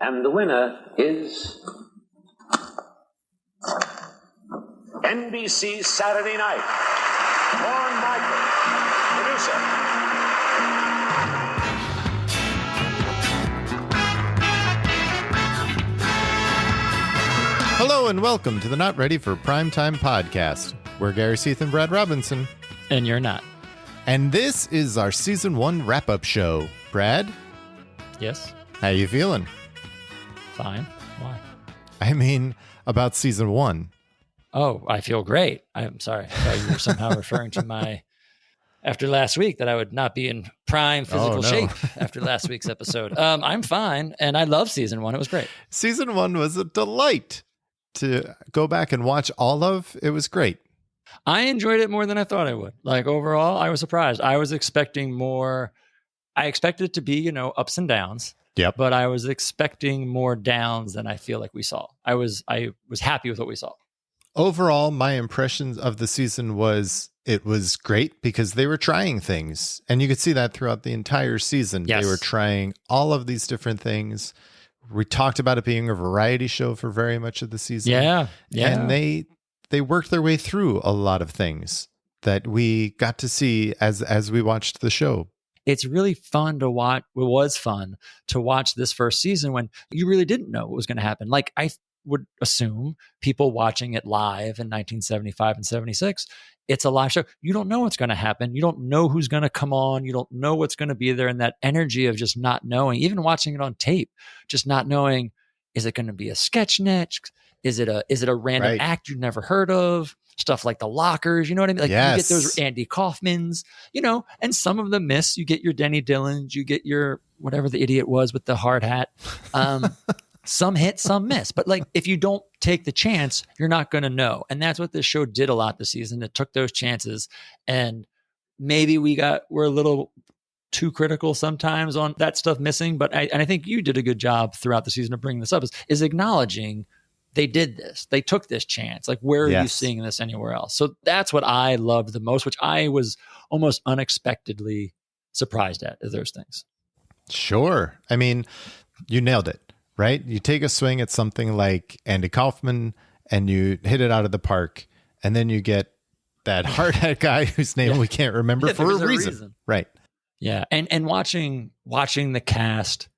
And the winner is NBC Saturday Night. Lorne Michaels, producer. Hello and welcome to the Not Ready for Primetime podcast. We're Gary Seath and Brad Robinson. And you're not. And this is our season 1 wrap-up show. Brad? Yes? How you feeling? Fine. Why? I mean, about season 1. Oh, I feel great. I'm sorry. I thought you were somehow referring to my, after last week, that I would not be in prime physical shape after last week's episode. I'm fine, and I love season 1. It was great. Season 1 was a delight to go back and watch all of. It was great. I enjoyed it more than I thought I would. Like, overall, I was surprised. I was expecting more. I expected it to be, ups and downs. Yep. But I was expecting more downs than I feel like we saw. I was happy with what we saw. Overall, my impressions of the season was it was great because they were trying things. And you could see that throughout the entire season. Yes. They were trying all of these different things. We talked about it being a variety show for very much of the season. Yeah. And they worked their way through a lot of things that we got to see as we watched the show. It's really fun to watch. It was fun to watch this first season when you really didn't know what was going to happen. Like, I would assume people watching it live in 1975 and 76, it's a live show. You don't know what's going to happen. You don't know who's going to come on. You don't know what's going to be there. And that energy of just not knowing, even watching it on tape, just not knowing, is it going to be a sketch next? Is it a random act you've never heard of? Stuff like the lockers, you know what I mean? Like, yes. You get those Andy Kaufmans, and some of them miss. You get your Denny Dillons, you get your whatever the idiot was with the hard hat. Some hit, some miss. But like, if you don't take the chance, you're not going to know. And that's what this show did a lot this season. It took those chances. And maybe we're a little too critical sometimes on that stuff missing. But I think you did a good job throughout the season of bringing this up, is acknowledging they did this. They took this chance. Like, where are you seeing this anywhere else? So that's what I loved the most, which I was almost unexpectedly surprised at those things. Sure. I mean, you nailed it, right? You take a swing at something like Andy Kaufman and you hit it out of the park, and then you get that hard hat guy whose name we can't remember for a reason. Right. Yeah. And watching the cast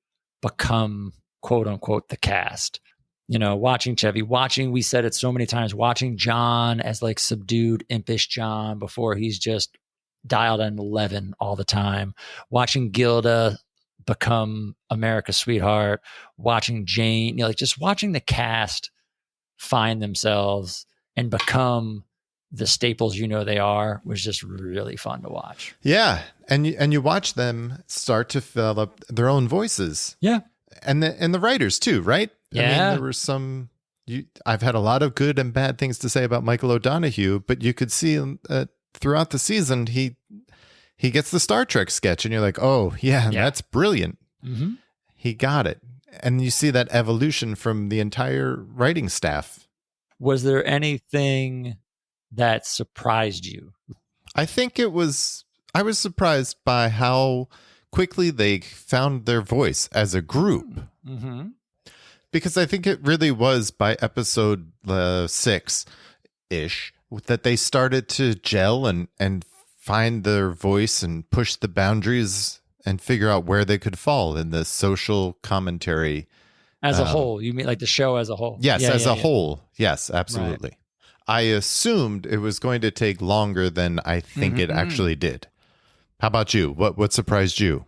become, quote unquote, the cast. Watching Chevy, we said it so many times, watching John as like subdued, impish John before he's just dialed in 11 all the time. Watching Gilda become America's sweetheart. Watching Jane, just watching the cast find themselves and become the staples they are was just really fun to watch. Yeah. And you watch them start to develop their own voices. Yeah. And the writers too, right? Yeah. I mean, there were some. I've had a lot of good and bad things to say about Michael O'Donoghue, but you could see throughout the season he gets the Star Trek sketch, and you're like, oh yeah. That's brilliant. Mm-hmm. He got it, and you see that evolution from the entire writing staff. Was there anything that surprised you? I think I was surprised by how quickly they found their voice as a group. Mm-hmm. Because I think it really was by episode 6-ish that they started to gel and find their voice and push the boundaries and figure out where they could fall in the social commentary. As a whole, you mean like the show as a whole? Yes, as a whole. Yes, absolutely. Right. I assumed it was going to take longer than I think it actually did. How about you? What surprised you?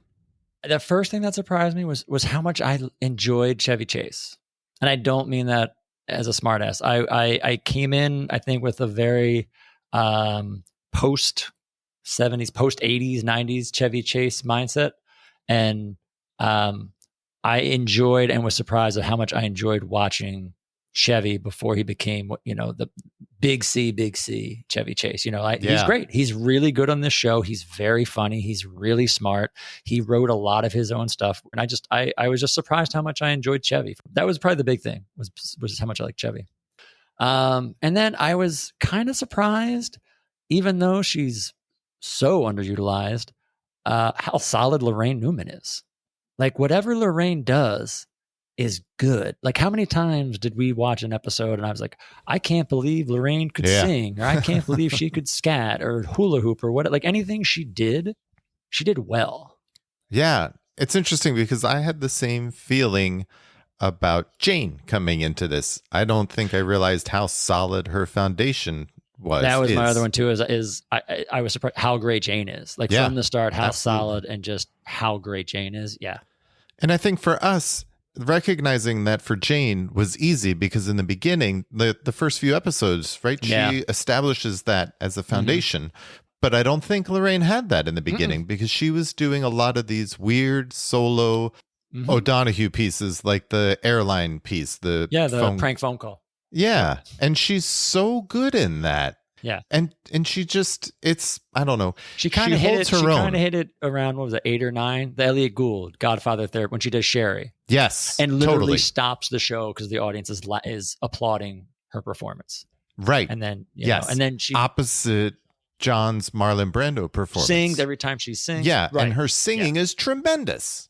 The first thing that surprised me was how much I enjoyed Chevy Chase. And I don't mean that as a smartass. I came in, I think, with a very post-70s, post-80s, 90s Chevy Chase mindset. And I enjoyed and was surprised at how much I enjoyed watching Chevy before he became, the big C Chevy Chase. He's great. He's really good on this show. He's very funny. He's really smart. He wrote a lot of his own stuff. And I was just surprised how much I enjoyed Chevy. That was probably the big thing was how much I like Chevy. And then I was kind of surprised, even though she's so underutilized, how solid Laraine Newman is. Like, whatever Laraine does, is good. Like, how many times did we watch an episode and I was like, I can't believe Lorraine could sing, or I can't believe she could scat or hula hoop or what, like anything she did well. Yeah. It's interesting because I had the same feeling about Jane coming into this. I don't think I realized how solid her foundation was. That was my other one too, is I was surprised how great Jane is. Like from the start, how solid and just how great Jane is. Yeah. And I think for us, recognizing that for Jane was easy because in the beginning, the first few episodes, right, she establishes that as a foundation. But I don't think Lorraine had that in the beginning because she was doing a lot of these weird solo O'Donoghue pieces, like the airline piece, the prank phone call. Yeah, and she's so good in that. Yeah, and she just, it's, I don't know. She kind of hit it. She kind of hit it around, what was it, 8 or 9? The Elliot Gould Godfather therapy when she does Sherry. Yes, and literally stops the show because the audience is applauding her performance. Right, and then and then she opposite John's Marlon Brando performance sings every time she sings. Yeah, right. And her singing is tremendous.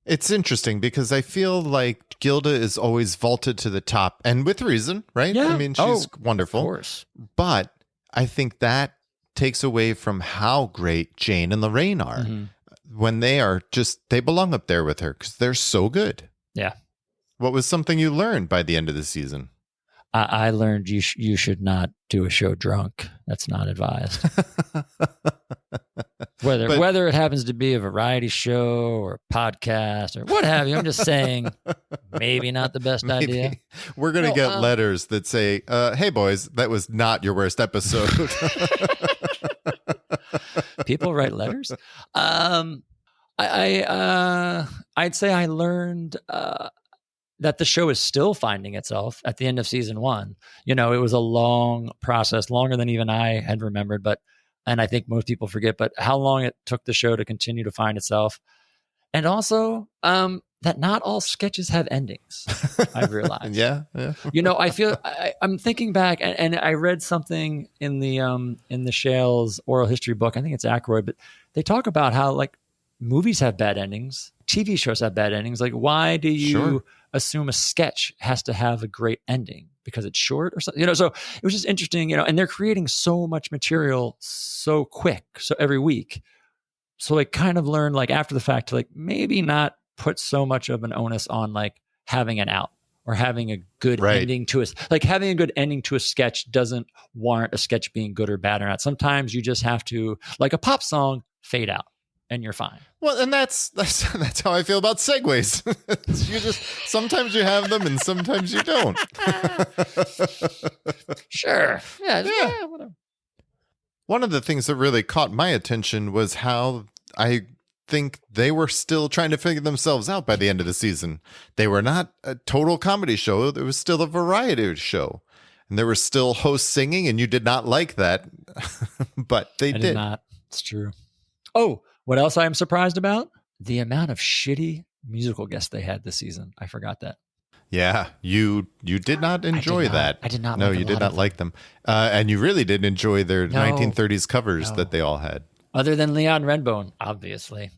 It's interesting because I feel like Gilda is always vaulted to the top, and with reason, right? Yeah. I mean, she's wonderful. Of course. But I think that takes away from how great Jane and Lorraine are when they are they belong up there with her because they're so good. Yeah. What was something you learned by the end of the season? I learned you should not do a show drunk. That's not advised. Whether it happens to be a variety show or podcast or what have you, I'm just saying maybe not the best idea. We're going to get letters that say, hey, boys, that was not your worst episode. People write letters. I'd say I learned that the show is still finding itself at the end of season 1. You know, it was a long process, longer than even I had remembered, and I think most people forget, but how long it took the show to continue to find itself. And also that not all sketches have endings, I've realized. Yeah. You know, I feel I'm thinking back and I read something in the Shales oral history book. I think it's Aykroyd, but they talk about how like movies have bad endings, TV shows have bad endings. Like, why do you assume a sketch has to have a great ending because it's short or something? You know, so it was just interesting, you know, and they're creating so much material so quick, so every week. So I kind of learned like after the fact to like maybe not put so much of an onus on like having an out or having a good ending to it. Like having a good ending to a sketch doesn't warrant a sketch being good or bad or not. Sometimes you just have to, like a pop song, fade out. And you're fine. Well, and that's how I feel about segues. Sometimes you have them and sometimes you don't. Sure. Yeah. Whatever. One of the things that really caught my attention was how I think they were still trying to figure themselves out by the end of the season. They were not a total comedy show. It was still a variety show. And there were still hosts singing, and you did not like that. But I did not. It's true. Oh, what else I am surprised about? The amount of shitty musical guests they had this season. I forgot that. Yeah, you did not enjoy that. I did not. No, you did not like them. And you really didn't enjoy their 1930s covers that they all had. Other than Leon Redbone, obviously.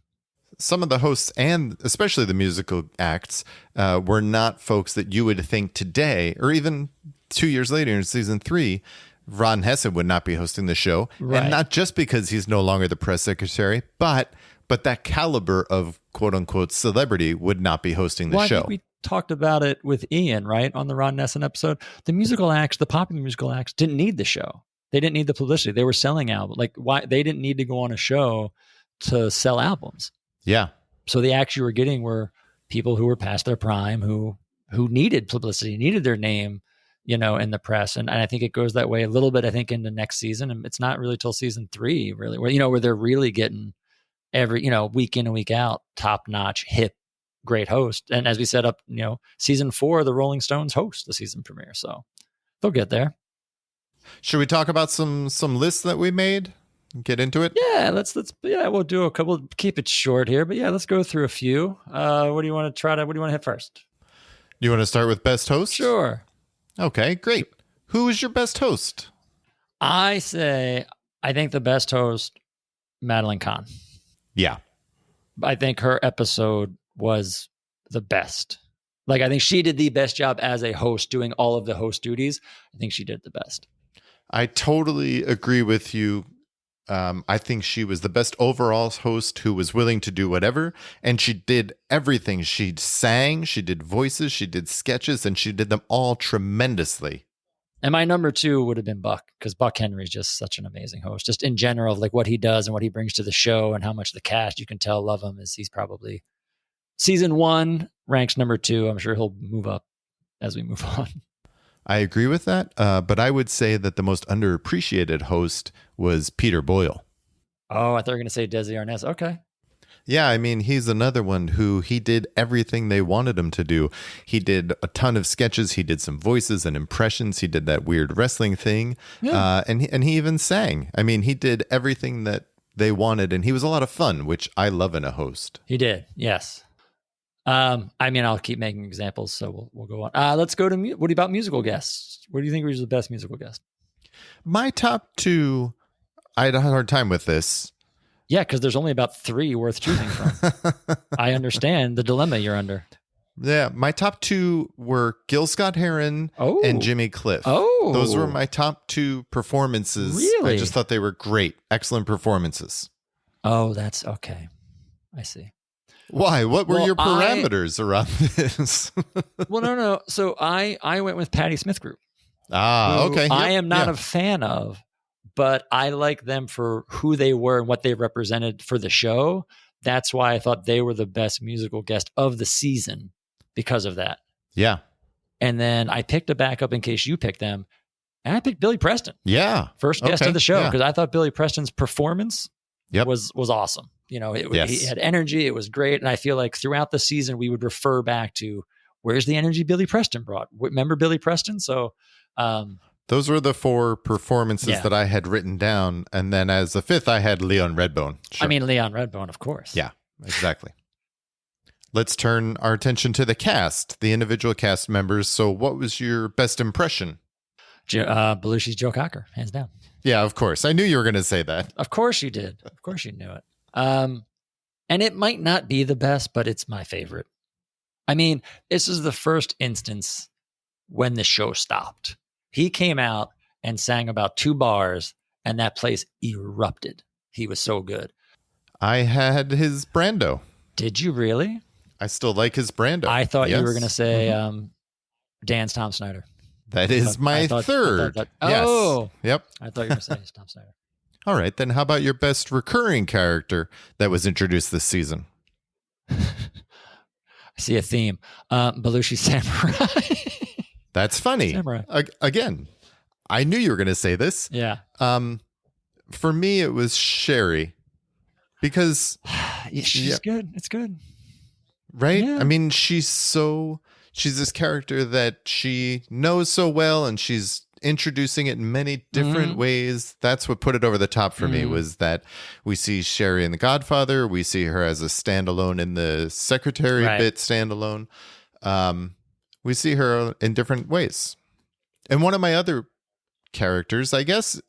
Some of the hosts, and especially the musical acts, were not folks that you would think today, or even 2 years later in season 3, Ron Hesed would not be hosting the show. Right. And not just because he's no longer the press secretary, but that caliber of quote unquote celebrity would not be hosting the show. I think we talked about it with Ian, right? On the Ron Nessen episode. The musical acts, the popular musical acts didn't need the show. They didn't need the publicity. They were selling albums. Like why they didn't need to go on a show to sell albums. Yeah. So the acts you were getting were people who were past their prime, who needed publicity, needed their name, you know, in the press. And I think it goes that way a little bit, I think, into next season. And it's not really till season 3, really, where they're really getting every, week in and week out, top notch, hip, great host. And as we set up, season 4, the Rolling Stones host the season premiere. So they'll get there. Should we talk about some lists that we made? Get into it? Yeah, let's we'll do a couple, keep it short here, but yeah, let's go through a few. What do you want to hit first? You want to start with best host? Sure. Okay, great. Who is your best host? I think the best host, Madeline Kahn. Yeah. I think her episode was the best. Like, I think she did the best job as a host, doing all of the host duties. I think she did the best. I totally agree with you. I think she was the best overall host who was willing to do whatever, and she did everything. She sang, she did voices, she did sketches, and she did them all tremendously. And my number 2 would have been Buck, because Buck Henry is just such an amazing host. Just in general, like what he does and what he brings to the show and how much the cast, you can tell, love him. Is he's probably season 1 ranks number 2. I'm sure he'll move up as we move on. I agree with that, but I would say that the most underappreciated host was Peter Boyle. Oh, I thought you were going to say Desi Arnaz. Okay. Yeah, I mean, he's another one who he did everything they wanted him to do. He did a ton of sketches. He did some voices and impressions. He did that weird wrestling thing. Yeah. And he even sang. I mean, he did everything that they wanted, and he was a lot of fun, which I love in a host. He did. Yes. I mean, I'll keep making examples, so we'll go on. Let's go to what about musical guests? What do you think was the best musical guest? My top 2, I had a hard time with this. Yeah, because there's only about 3 worth choosing from. I understand the dilemma you're under. Yeah, my top 2 were Gil Scott-Heron and Jimmy Cliff. Oh. Those were my top 2 performances. Really? I just thought they were great. Excellent performances. Oh, that's okay. I see. Why? What were Well, your parameters around this? Well, no. So I went with Patti Smith Group. Who Okay. I am not Yeah. a fan of, but I like them for who they were and what they represented for the show. That's why I thought they were the best musical guest of the season because of that. Yeah. And then I picked a backup in case you picked them, and I picked Billy Preston, Yeah. first guest Okay, of the show, yeah. because I thought Billy Preston's performance Yep. was awesome. You know, Yes. he had energy. It was great. And I feel like throughout the season, we would refer back to where's the energy Billy Preston brought? Remember Billy Preston? So, Those were the 4 performances Yeah. that I had written down. And then as the 5th, I had Leon Redbone. Sure. I mean, Leon Redbone, of course. Yeah, exactly. Let's turn our attention to the cast, the individual cast members. So what was your best impression? Belushi's Joe Cocker, hands down. Yeah, of course. I knew you were going to say that. Of course you did. Of course you knew it. And it might not be the best, but it's my favorite. I mean, this is the first instance when the show stopped. He came out and sang about 2 bars, and that place erupted. He was so good. I had his Brando. Did you really? I still like his Brando. I thought you were Yes. going to say Dan's Tom Snyder. That is my third. Yes. Yes. Oh, Yep. I thought you were going to say Tom Snyder. All right. Then how about your best recurring character that was introduced this season? I see a theme. Belushi Samurai. That's funny. Samurai. Again, I knew you were going to say this. Yeah. For me, it was Sherry because, She's good. It's good. right? Yeah. I mean, she's this character that she knows so well, and she's introducing it in many different ways. That's what put it over the top for me, was that we see Sherry in The Godfather. We see her as a standalone in the secretary Right. bit standalone. We see her in different ways. And one of my other characters, I guess,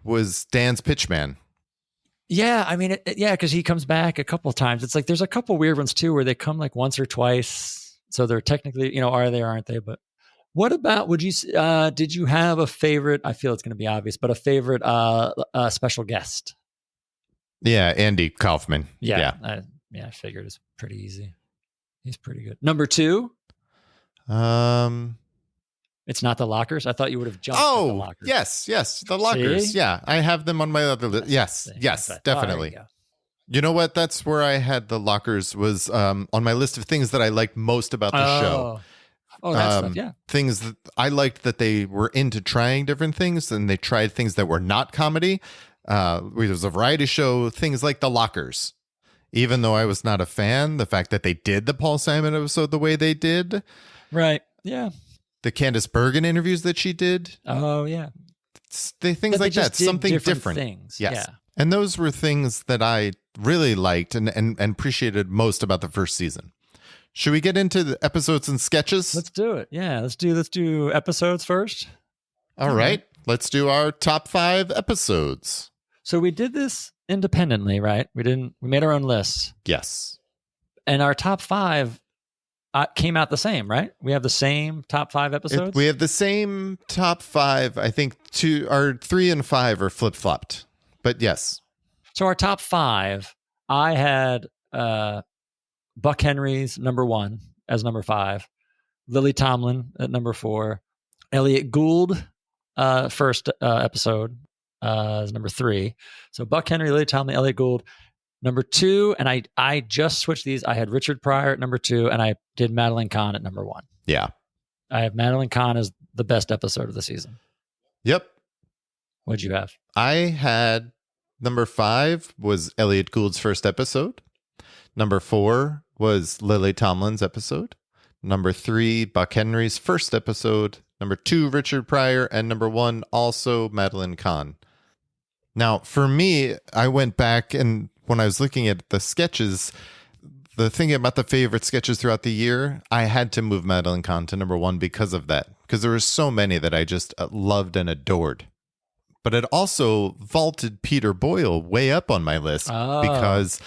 was Dan's pitchman. Yeah, I mean, because he comes back a couple of times. It's like there's a couple weird ones too, where they come like once or twice, so they're technically, are they or aren't they? But what about? Did you have a favorite? I feel it's going to be obvious, but a favorite special guest? Yeah, Andy Kaufman. Yeah, I figured it's pretty easy. He's pretty good. Number 2, it's not the Lockers. I thought you would have jumped. At the Oh, Lockers. yes, the Lockers. See? Yeah, I have them on my other list. Yes, Okay. definitely. Oh, there you go. You know what? That's where I had the Lockers, was on my list of things that I liked most about the show. Oh, that stuff. Yeah. Things that I liked, that they were into trying different things, and they tried things that were not comedy. It was a variety show, things like the Lockers. Even though I was not a fan, the fact that they did the Paul Simon episode the way they did, Right. Yeah. the Candace Bergen interviews that she did, Oh, yeah. things But they like just that, did something different different. things. Yes. Yeah. And those were things that I really liked and appreciated most about the first season. Should we get into the episodes and sketches? Let's do it. Yeah. Let's do episodes first. All right. Let's do our top 5 episodes. So we did this independently, right? We made our own lists, Yes. and our top 5 came out the same, right? We have the same top 5 episodes. We have the same top 5. I think 3 and 5 are flip flopped, but yes. So our top 5, I had Buck Henry's number 1 as number 5, Lily Tomlin at number 4, Elliot Gould first episode as number 3. So Buck Henry, Lily Tomlin, Elliot Gould. Number 2, and I just switched these. I had Richard Pryor at number 2, and I did Madeline Kahn at number 1. Yeah. I have Madeline Kahn as the best episode of the season. Yep. What'd you have? I had number 5 was Elliot Gould's first episode. Number 4 was Lily Tomlin's episode. Number 3, Buck Henry's first episode. Number 2, Richard Pryor. And number 1, also Madeline Kahn. Now, for me, I went back and when I was looking at the sketches, the thing about the favorite sketches throughout the year, I had to move Madeline Kahn to number 1 because of that. Because there were so many that I just loved and adored. But it also vaulted Peter Boyle way up on my list because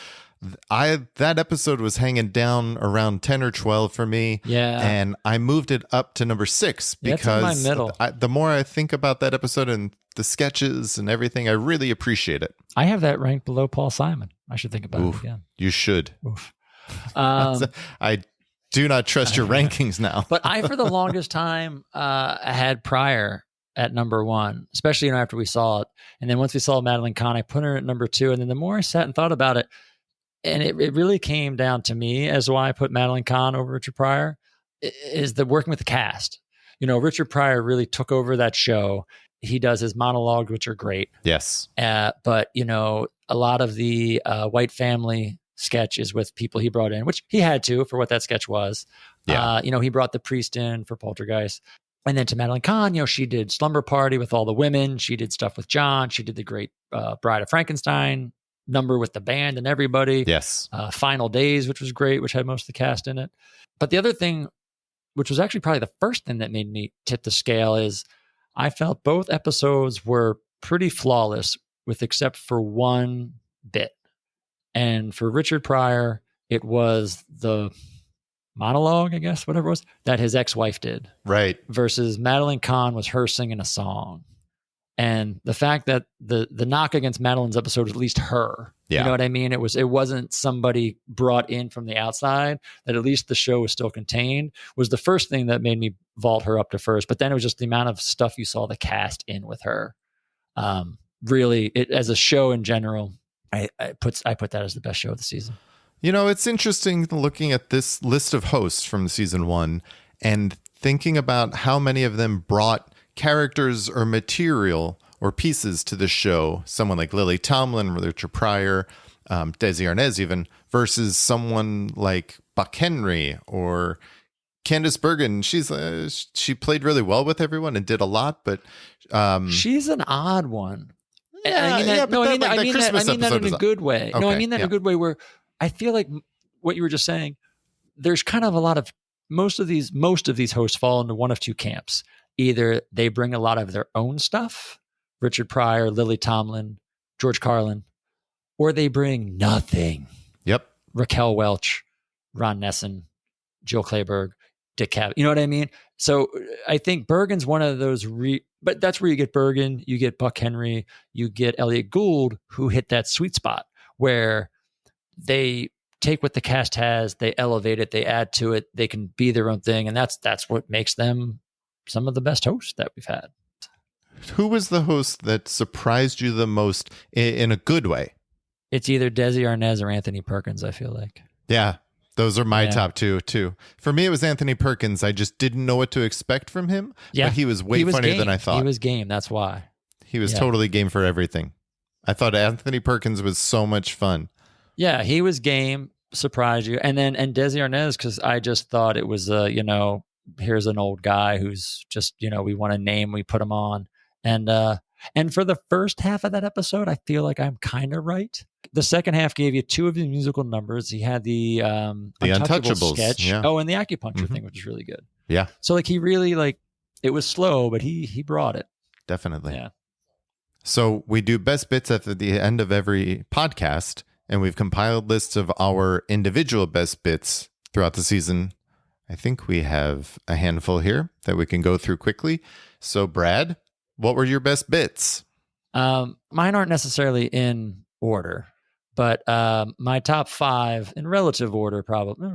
that episode was hanging down around 10 or 12 for me. Yeah. And I moved it up to number 6 because it's in my middle. The more I think about that episode and the sketches and everything, I really appreciate it. I have that ranked below Paul Simon. I should think about it again. You should. Oof. I do not trust your rankings now. But I, for the longest time, had Pryor at number 1, especially after we saw it. And then once we saw Madeline Kahn, I put her at number 2. And then the more I sat and thought about it, and it really came down to me as why I put Madeline Kahn over Richard Pryor, is the working with the cast. Richard Pryor really took over that show. He does his monologues, which are great. Yes. But, a lot of the white family sketches with people he brought in, which he had to for what that sketch was. Yeah. He brought the priest in for Poltergeist. And then to Madeline Kahn, she did Slumber Party with all the women. She did stuff with John. She did the great Bride of Frankenstein number with the band and everybody. Yes. Final Days, which was great, which had most of the cast in it. But the other thing, which was actually probably the first thing that made me tip the scale, is I felt both episodes were pretty flawless with except for one bit. And for Richard Pryor, it was the monologue, I guess, whatever it was, that his ex-wife did. Right. Versus Madeline Kahn was her singing a song. And the fact that the knock against Madeline's episode was at least her. Yeah. You know what I mean? It wasn't somebody brought in from the outside, that at least the show was still contained, was the first thing that made me vault her up to first. But then it was just the amount of stuff you saw the cast in with her. Really, as a show in general, I put that as the best show of the season. It's interesting looking at this list of hosts from season 1 and thinking about how many of them brought characters or material or pieces to the show. Someone like Lily Tomlin, Richard Pryor, Desi Arnaz even, versus someone like Buck Henry or Candice Bergen. She played really well with everyone and did a lot, but she's an odd one. Yeah, I mean that in a good way. Okay, I mean that in a good way, where I feel like what you were just saying, there's kind of a lot of most of these hosts fall into one of two camps. Either they bring a lot of their own stuff, Richard Pryor, Lily Tomlin, George Carlin, or they bring nothing. Yep. Raquel Welch, Ron Nessen, Jill Clayburgh, Dick Cavett. You know what I mean? So I think Bergen's one of those, but that's where you get Bergen, you get Buck Henry, you get Elliot Gould, who hit that sweet spot where they take what the cast has, they elevate it, they add to it, they can be their own thing. And that's what makes them some of the best hosts that we've had. Who was the host that surprised you the most in a good way? It's either Desi Arnaz or Anthony Perkins, I feel like. Yeah, those are my top two, too. For me, it was Anthony Perkins. I just didn't know what to expect from him, but he was funnier than I thought. He was game, that's why. He was totally game for everything. I thought Anthony Perkins was so much fun. Yeah, he was game, surprised you. And Desi Arnaz, because I just thought it was, here's an old guy who's just, we want a name, we put him on. And for the first half of that episode, I feel like I'm kind of right. The second half gave you two of the musical numbers. He had the Untouchables sketch. Yeah. Oh, and the acupuncture thing, which was really good. Yeah. So he really it was slow, but he brought it. Definitely. Yeah. So we do best bits at the end of every podcast, and we've compiled lists of our individual best bits throughout the season I think we have a handful here that we can go through quickly. So, Brad, what were your best bits? Mine aren't necessarily in order, but my top 5 in relative order, probably.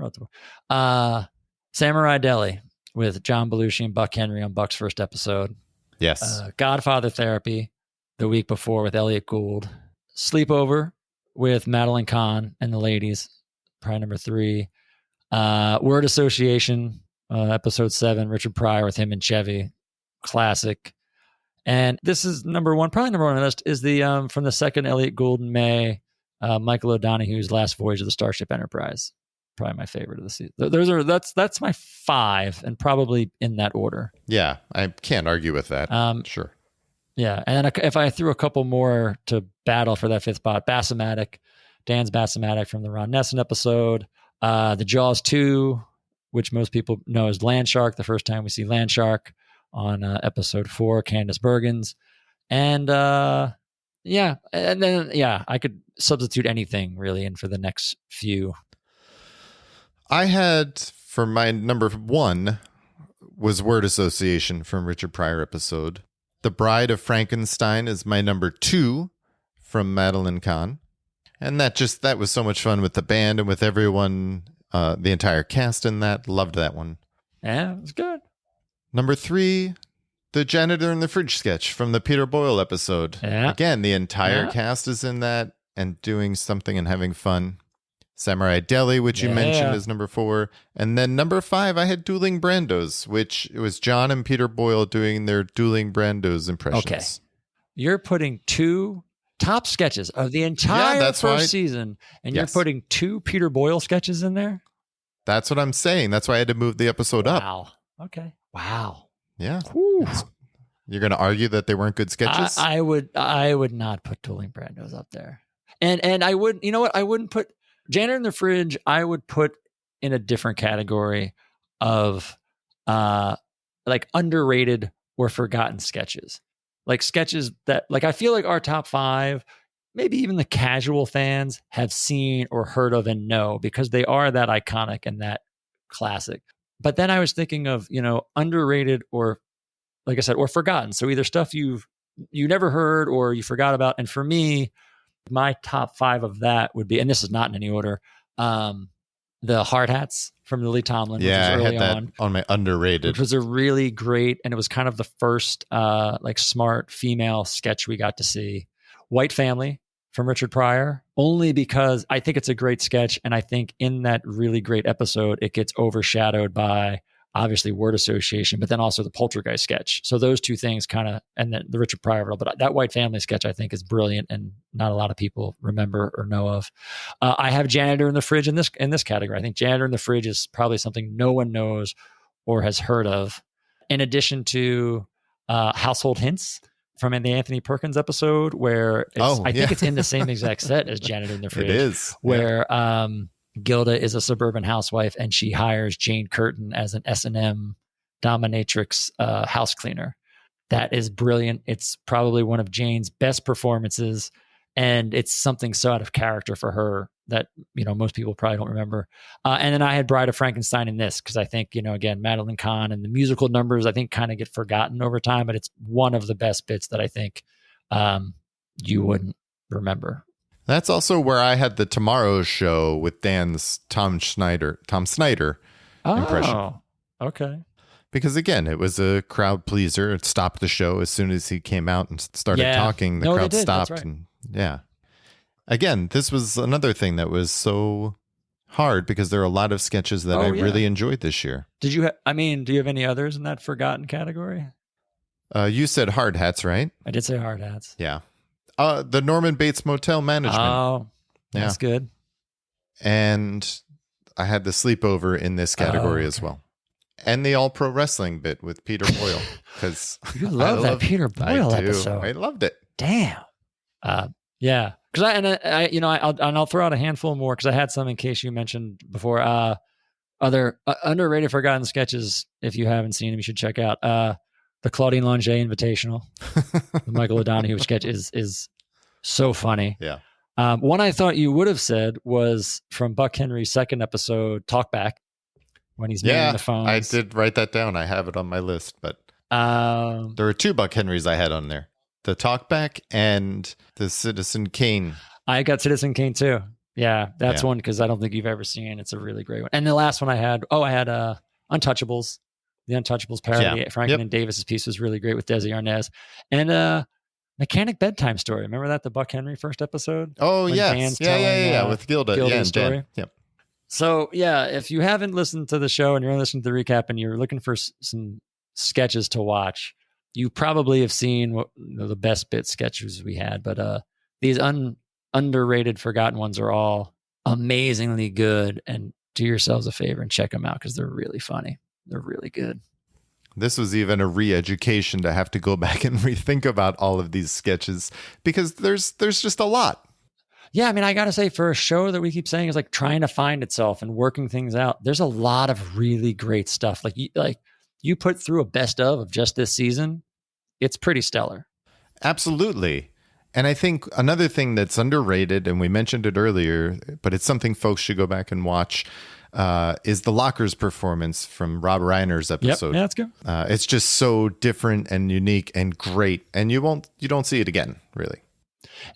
Samurai Deli with John Belushi and Buck Henry on Buck's first episode. Yes. Godfather Therapy the week before with Elliot Gould. Sleepover with Madeline Kahn and the ladies, probably number 3. Word Association, episode 7, Richard Pryor with him and Chevy, classic. And this is probably number 1 on the list is the from the second Elliot Gould in May, Michael O'Donoghue's Last Voyage of the Starship Enterprise. Probably my favorite of the season. That's my 5, and probably in that order. Yeah, I can't argue with that. Sure. Yeah, and if I threw a couple more to battle for that 5th spot, Dan's Bassomatic from the Ron Nessen episode, the Jaws 2, which most people know as Land Shark, the first time we see Land Shark on episode 4, Candice Bergen's, and I could substitute anything really in for the next few. I had, for my number 1, was Word Association from Richard Pryor episode. The Bride of Frankenstein is my number 2 from Madeline Kahn. And that was so much fun with the band and with everyone, the entire cast in that. Loved that one. Yeah, it was good. Number 3, the Janitor in the Fridge sketch from the Peter Boyle episode. Yeah. Again, the entire cast is in that and doing something and having fun. Samurai Deli, which you mentioned, is number 4. And then number 5, I had Dueling Brandos, which it was John and Peter Boyle doing their Dueling Brandos impressions. Okay. You're putting 2 top sketches of the entire first season, and you're putting 2 Peter Boyle sketches in there? That's what I'm saying. That's why I had to move the episode up. Wow. Okay. Wow. Yeah. Whew. You're going to argue that they weren't good sketches? I would not put Dueling Brandos up there. And I would, you know what? I wouldn't put Janitor in the Fridge. I would put in a different category of like underrated or forgotten sketches. Like sketches that, like, I feel like our top 5, maybe even the casual fans have seen or heard of and know because they are that iconic and that classic. But then I was thinking of, underrated or, like I said, or forgotten. So either stuff you never heard or you forgot about. And for me, my top 5 of that would be, and this is not in any order, the Hard Hats from Lily Tomlin. Yeah, which was I had that on my underrated. Which was a really great, and it was kind of the first like smart female sketch we got to see. White Family from Richard Pryor, only because I think it's a great sketch, and I think in that really great episode, it gets overshadowed by obviously Word Association, but then also the Poltergeist sketch. So those 2 things kind of, and then the Richard Pryor, but that White Family sketch I think is brilliant and not a lot of people remember or know of. I have Janitor in the Fridge in this category. I think Janitor in the Fridge is probably something no one knows or has heard of. In addition to Household Hints from the Anthony Perkins episode, where I think it's in the same exact set as Janitor in the Fridge. It is. Where Gilda is a suburban housewife and she hires Jane Curtin as an S&M dominatrix house cleaner. That is brilliant. It's probably one of Jane's best performances, and it's something so out of character for her that most people probably don't remember. And then I had Bride of Frankenstein in this because I think again, Madeline Kahn and the musical numbers I think kind of get forgotten over time, but it's one of the best bits that I think you wouldn't remember. That's also where I had the Tomorrow Show with Dan's Tom Snyder impression. Oh, okay. Because again, it was a crowd pleaser. It stopped the show as soon as he came out and started talking. The crowd stopped. Right. And again, this was another thing that was so hard because there are a lot of sketches that I really enjoyed this year. Did you? Do you have any others in that forgotten category? You said Hard Hats, right? I did say Hard Hats. Yeah. The Norman Bates Motel Management. Oh, that's good. And I had the Sleepover in this category as well. And the All Pro Wrestling bit with Peter Boyle. Because you love that Peter Boyle episode. I loved it. Damn. Yeah. Because I'll throw out a handful more because I had some in case you mentioned before. Other underrated forgotten sketches. If you haven't seen them, you should check out. The Claudine Longet Invitational, the Michael O'Donoghue sketch is so funny. Yeah. One I thought you would have said was from Buck Henry's second episode, Talk Back, when he's manning the phones. I did write that down. I have it on my list, but there were 2 Buck Henrys I had on there: the Talkback and the Citizen Kane. I got Citizen Kane too. Yeah, that's one because I don't think you've ever seen. It's a really great one. And the last one I had Untouchables. The Untouchables parody. Yeah. Franklin and Davis's piece was really great with Desi Arnaz. And Mechanic Bedtime Story. Remember that? The Buck Henry first episode? Oh, When yes. Dan's Yeah. telling, With Gilda. Gilda's Yeah, and story. Dan. Yep. So, yeah, if you haven't listened to the show and you're listening to the recap and you're looking for some sketches to watch, you probably have seen the best bit sketches we had. But these underrated, forgotten ones are all amazingly good. And do yourselves a favor and check them out because they're really funny. They're really good. This was even a re-education to have to go back and rethink about all of these sketches because there's just a lot. Yeah, I mean, I got to say, for a show that we keep saying is like trying to find itself and working things out, there's a lot of really great stuff. Like you put through a best of just this season, it's pretty stellar. Absolutely. And I think another thing that's underrated, and we mentioned it earlier, but it's something folks should go back and watch, is the Lockers performance from Rob Reiner's episode. Yep. Yeah, that's good. It's just so different and unique and great, and you don't see it again, really.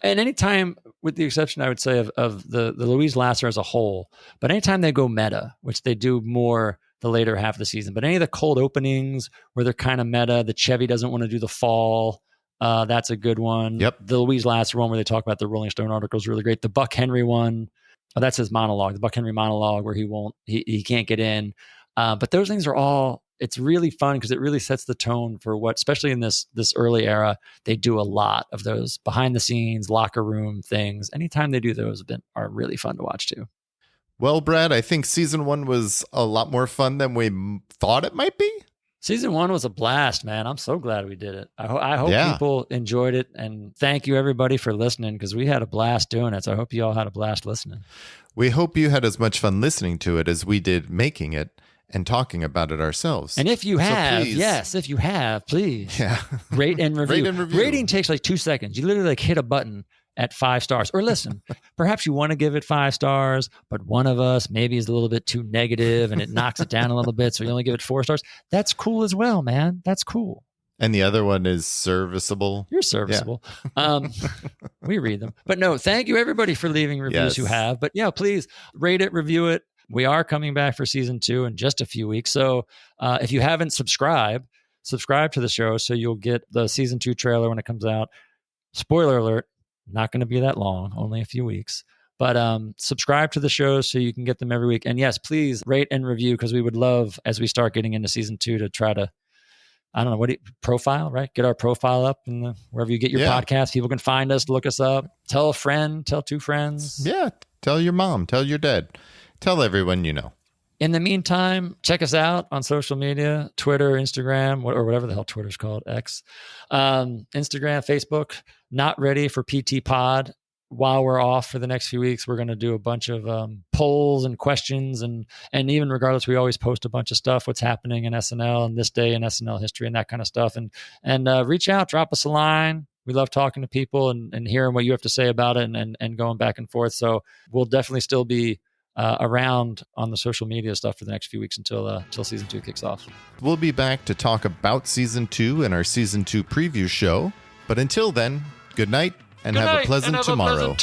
And anytime, with the exception, I would say, of the Louise Lasser as a whole, but anytime they go meta, which they do more the later half of the season, but any of the cold openings where they're kind of meta, the Chevy doesn't want to do the fall, that's a good one. Yep. The Louise Lasser one where they talk about the Rolling Stone article is really great. The Buck Henry one, that's his monologue, the Buck Henry monologue where he can't get in. But those things are all, it's really fun because it really sets the tone for what, especially in this early era, they do a lot of those behind the scenes, locker room things. Anytime they do those are really fun to watch too. Well, Brad, I think season 1 was a lot more fun than we thought it might be. Season 1 was a blast, man. I'm so glad we did it. I hope people enjoyed it. And thank you, everybody, for listening because we had a blast doing it. So I hope you all had a blast listening. We hope you had as much fun listening to it as we did making it and talking about it ourselves. And if you have, please, please rate and review. Rate and review. Rating takes like 2 seconds. You literally hit a button at 5 stars. Or listen, perhaps you want to give it 5 stars, but one of us maybe is a little bit too negative and it knocks it down a little bit. So you only give it 4 stars. That's cool as well, man. That's cool. And the other one is serviceable. You're serviceable. Yeah. We read them. But no, thank you everybody for leaving reviews who have. But yeah, please rate it, review it. We are coming back for season 2 in just a few weeks. So if you haven't subscribe to the show so you'll get the season 2 trailer when it comes out. Spoiler alert, not going to be that long, only a few weeks. But subscribe to the show so you can get them every week. And yes, please rate and review because we would love, as we start getting into season 2, to try to, I don't know, profile, right? Get our profile up in wherever you get your podcast. People can find us, look us up, tell a friend, tell 2 friends. Yeah, tell your mom, tell your dad, tell everyone you know. In the meantime, check us out on social media, Twitter, Instagram, or whatever the hell Twitter's called, X. Instagram, Facebook. Not ready for PT Pod. While we're off for the next few weeks, we're going to do a bunch of polls and questions. And even regardless, we always post a bunch of stuff, what's happening in SNL and this day in SNL history and that kind of stuff. And reach out, drop us a line. We love talking to people and hearing what you have to say about it and going back and forth. So we'll definitely still be around on the social media stuff for the next few weeks until season 2 kicks off. We'll be back to talk about season 2 in our season 2 preview show. But until then, good night and have a pleasant tomorrow.